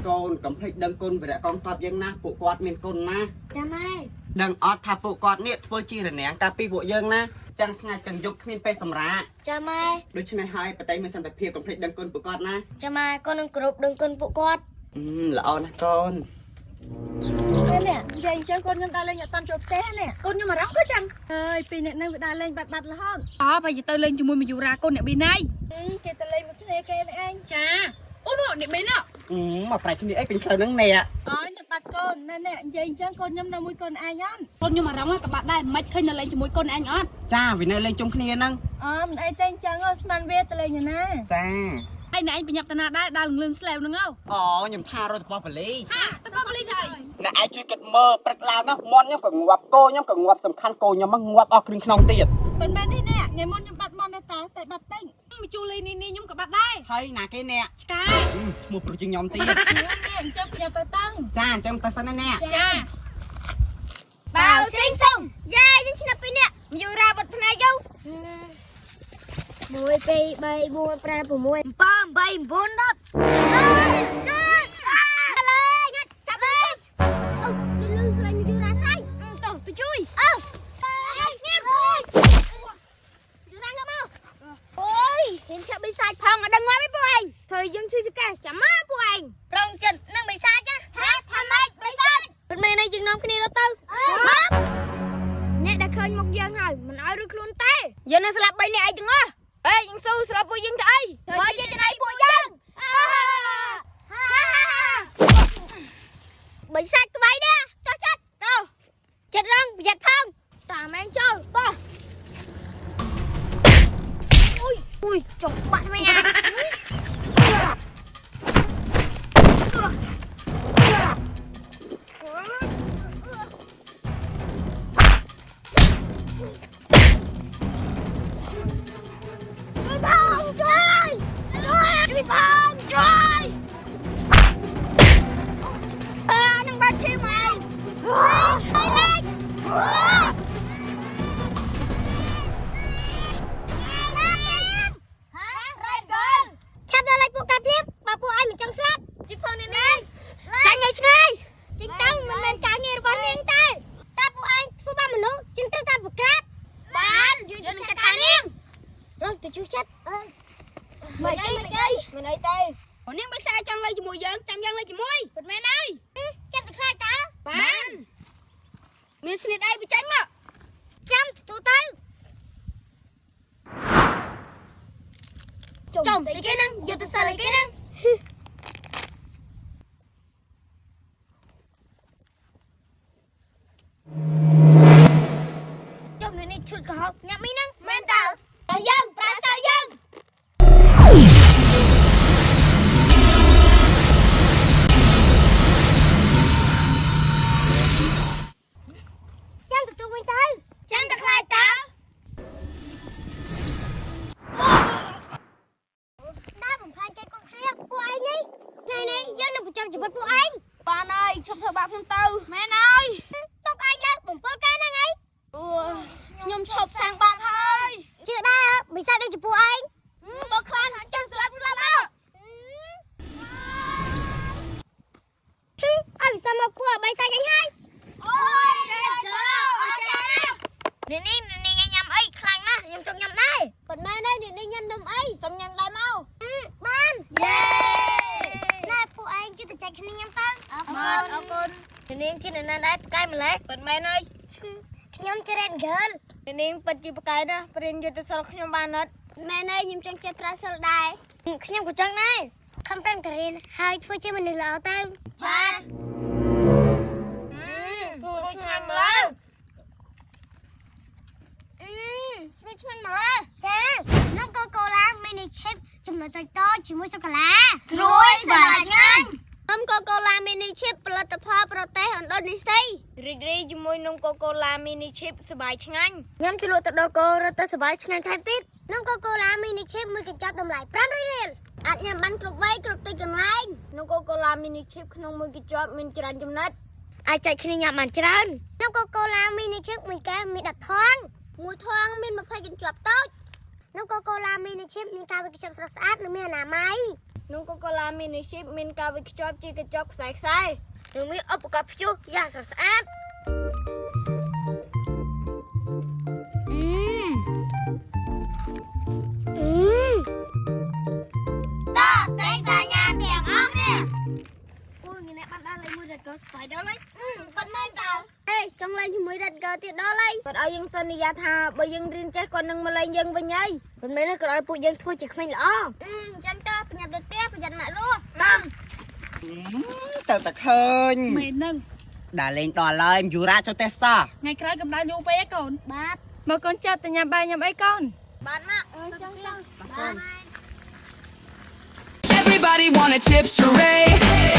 កូនកំភ្លេចដឹងគុណវីរៈកងទ័ពយើងណាពួកគាត់មានគុណណាចាំហើយដឹងអត់ថាពួកគាត់នេះធ្វើជារនាំងកាពីពួកយើងណាទាំងថ្ងៃទាំងយប់គ្មានពេលសម្រាកចាំហើយដូច្នេះហើយបតីមានសន្តិភាពកំភ្លេចដឹងគុណពួកគាត់ណាចាំហើយកូននឹងគ្រប់ដឹងគុណពួកគាត់ល្អណាស់កូននេះនិយាយអញ្ចឹងកូនខ្ញុំដើរលេងអត់តាន់ចូលផ្ទះនេះកូនខ្ញុំអារម្មណ៍ក៏ចាំហើយពីអ្នកនឹងវាដើរលេងបាត់រហូតបើនិយាយទៅលេងជាមួយមយុរាកូនអ្នកប៊ីណៃគេទៅលេងមួយគ្នាគេនេះឯងចាអូនោះអ្នកប៊ីណមកប្រែកគ្នាអីពេញផ្លូវហ្នឹងណែខ្ញុំបាត់កូនណែនិយាយអញ្ចឹងកូនខ្ញុំនៅមួយកូនឯងអត់កូនខ្ញុំអារម្មណ៍ក៏បាត់ដែរមិនឃើញនៅលេងជាមួយកូនឯងអត់ចាវានៅលេងជុំគ្នាហ្នឹងមិនអីទេអញ្ចឹងស្មានវាទៅលេងណាចាហើយអ្នកឯងប្រញាប់តាណាដែរដើរលឿនស្លេវហ្នឹងខ្ញុំថារត់របស់បលីហាទៅបលីទៅអ្នកឯងជួយគិតមើលព្រឹកឡើងណាមន់ខ្ញុំក៏ងាប់គោខ្ញុំក៏ងាប់សំខាន់គោខ្ញុំមកងាប់អស់គ្រឿងក្នុងទៀតមិនមែនទេអ្នកថ្ងៃមុនខ្ញុំបាត់មន់តែបាត់តែងមកជូលីនេះខ្ញុំក៏បាត់ដែរហើយណាគេអ្នកឆ្កែឈ្មោះប្រុសជាងខ្ញុំទៀតអញ្ចឹងប្រញាប់ទៅតាំងចាអញ្ចឹងទៅសិនណាអ្នកចាបាវសិងសុំយ៉ាយើងឆ្នើពីអ្នកមយុរាបាត់ផ្នែកយោ1 2 3 4 5 6 7 8 9 10យើងជួយចកាចាំមកពួកឯងប្រងចិត្តនឹងបិសាចណាថាម៉េចបិសាចមិនមែនឯងយើងនាំគ្នាទៅអ្នកដែលឃើញមុខយើងហើយមិនឲ្យរួចខ្លួនទេយើងនឹងស្លាប់3នាក់ឯងទាំងអស់យើងស៊ូស្រាប់ពួកយើងទៅអីធ្វើជាទៅអីពួកយើងបិសាចក្បៃណាចុះចិត្តទៅចិត្តរងប្រយ័ត្នផងតាមែងចូលបោះអុយចុះបាត់មែននឹងបាត់ឈីមកឯងឆាប់ដល់ឲ្យពួកកាព្រាបបើពួកឯងមិនចង់ស្លាប់ជីផងនេះចាញ់ឲ្យឆ្ងាយចេញទៅមិនមែនការងាររបស់នាងទេតែពួកឯងធ្វើបាបមនុស្សជាងត្រូវតែប្រក្រាបបានយើងនឹងចាត់ការនាងរងទៅជួយចិត្តមិនអីមិនអីទេនាងបិសាចង់លេងជាមួយយើងចាំយើងលេងជាមួយពិតមែនហើយចាំតែខ្លាចតើបានមានស្នៀតអីបញ្ចេញមកចាំទូទៅចំស្អីគេហ្នឹងយកទៅសិលអីគេហ្នឹងចំនេះឈុតកោហកញ៉ាំមីហ្នឹងមែនតើយើងប្រើសើយើងចាំទៅវិញទៅចាំទៅខ្លាចតើដើរបំផ្លាញគេគាត់គ្នាពួកឯងនេះថ្ងៃនេះយើងនឹងបញ្ចប់ជីវិតពួកឯងបានហើយឈប់ធ្វើបាបខ្ញុំទៅមែនហើយទុកឯងទៅបំពល់គេហ្នឹងឯងខ្ញុំឈប់សាំងបាបហើយជឿដែរបិសាចដូចជាពួកឯងបើខ្លាំងចាំស្លាប់មកឲ្យវិសាមកពួកបិសាចអញហើយអូយនេះញ៉ាំអីខ្លាំងណាស់ខ្ញុំចង់ញ៉ាំដែរប៉ុន្មានហើយនេះញ៉ាំនំអីសុំញ៉ាំដែរមកបានយេណែពួកឯងជិះទៅចែកគ្នាញ៉ាំទៅអរគុណនាងជានរណាដែរផ្កាយម្លេះប៉ុន្មានហើយខ្ញុំជា Red Girl នាងពិតជាផ្កាយណាព្រៀនយកទៅសល់ខ្ញុំបានអត់មែនហើយខ្ញុំចង់ចេះប្រាសិលដែរខ្ញុំក៏ចង់ដែរខំប្រឹងរៀនហើយធ្វើជាមនុស្សល្អទៅចារួចឆ្ងាញ់ម្ល៉េះរួចឆ្ងាញ់ម្ល៉េះចានំកូកូឡាមីនីឈីបចំណុចតូចៗជាមួយសូកូឡាស្រួយស្អាតឆ្ងាញ់នំកូកូឡាមីនីឈីបផលិតផលប្រទេសឥណ្ឌូនេស៊ីរីករាយជាមួយនំកូកូឡាមីនីឈីបសប្បាយឆ្ងាញ់ញ៉ាំជ្រក់ទៅដល់កូរត់ទៅសប្បាយឆ្ងាញ់ថែមទៀតនំកូកូឡាមីនីឈីបមួយកញ្ចប់តម្លៃ500រៀលអាចញ៉ាំបានគ្រប់វ័យគ្រប់ទីកន្លែងនំកូកូឡាមីនីឈីបក្នុងមួយកញ្ចប់មានច្រើនចំណិតអាចចែកគ្នាញ៉ាំបានច្រើននំកូកូឡាមីនីឈីបមួយកែវមាន10ថងមួយថងមាន20កញ្ចប់តូចនំកូកូឡាមីនីឈីបមានការវេចខ្ចប់ស្រស់ស្អាតនិងមានអនាម័យ นงโกโกลามินิชิปមានការវិចខ្ជាប់ជាកញ្ចប់ខ្សែនិងមានឧបករណ៍ព្យុះយ៉ាងស្រស់ស្អាត តតែងសាញាទាំងអស់គ្នា អូយអ្នកបានដល់លេងមួយរត់ក៏ស្បាយដល់ហើយ ប៉ុន្មានតើអេចង់លេងជាមួយរ៉ាត់កើទៀតដល់ហើយ គាត់ឲ្យយើងសន្យាថាបើយើងរៀនចេះគាត់នឹងមកលេងយើងវិញហើយមិនមែនគាត់ឲ្យពួកយើងធ្វើជាក្មេងល្អ អញ្ចឹងតើប្រញាប់ទៅផ្ទះប្រយ័ត្នម៉ាក់រស់ តាម ទៅតែឃើញ មែននឹង ដល់លេងដល់ហើយយូរ៉ាចូលទេសសោះ ថ្ងៃក្រោយកម្ដៅយូរពេកឯកូន បាទ មកកូនចាប់ទៅញ៉ាំបាយញ៉ាំអីកូន បានមកអញ្ចឹងទៅ បាទ Everybody wanna chips hooray